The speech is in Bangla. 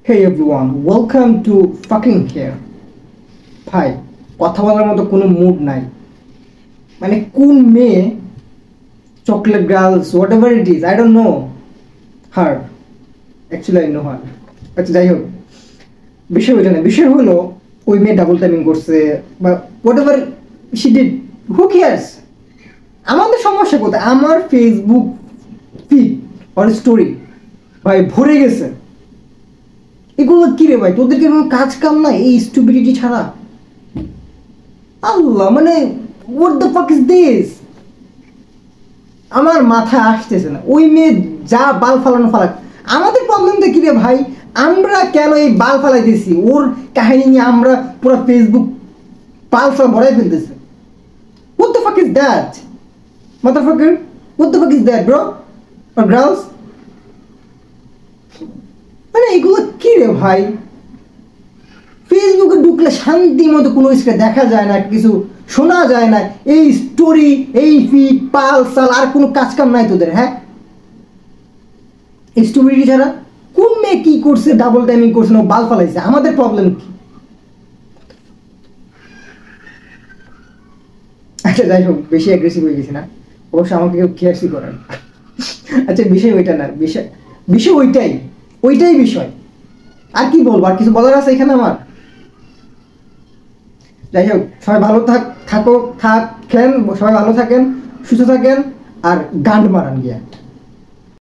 Hey everyone, welcome to fucking here. ভাই কথা বলার মতো কোনো মুড নাই। মানে কোন মেয়ে chocolate girls what ever it is I don't know her actually I know her. আচ্ছা যাই হোক, বিষয় ওইটা না, বিষয় হলো ওই মেয়ে ডাবল টাইমিং করছে বা what ever she did, who cares. আমাদের সমস্যা কোথায়? আমার ফেসবুক ফিড আর স্টোরি ভাই ভরে গেছে এগুলো কি রে ভাই, তোদেরকে কোনো কাজ কাম না এই স্টুপিডিটি ছাড়া? আল্লাহ, মানে what the fuck is this? আমার মাথায় আসতেছে না। ওই মেয়ে যা বাল ফালানো ফালাক, আমাদের প্রবলেমটা কি রে ভাই? আমরা কেন এই বাল ফালাইতেছি? ওর কাহিনী নিয়ে আমরা পুরো ফেসবুক বাল ফালা ভরাই ফেলতেছে। What the fuck is that মাদারফাকার? What the fuck is that bro or girls? মানে এগুলো কি রে ভাই? ফেসবুকে ঢুকলে শান্তি মতো কোনো কিছু দেখা যায় না, কিছু শোনা যায় না, এই স্টোরি এই ফিড পাল সাল আর কোনো কাজ কাম নাই তোদের? হ্যাঁ, এই স্টোরি ছাড়া কোন মেয়ে কি করছে, ডাবল টাইমিং করছে না বাল ফালাইছে? আমাদের প্রবলেম কি? আচ্ছা যাই হোক, বেশি অ্যাগ্রেসিভ হয়ে গেছি না, অবশ্য আমাকে কেউ কেয়ারসি করেন। আচ্ছা বিষয় ওইটা না, বিষয় বিষয় ওইটাই বিষয়। আর কি বলবো? আর কিছু বলার আছে এখানে আমার? যাই হোক, সবাই ভালো থাকেন, সবাই ভালো থাকেন, সুস্থ থাকেন, আর গান্ড মারান গিয়া।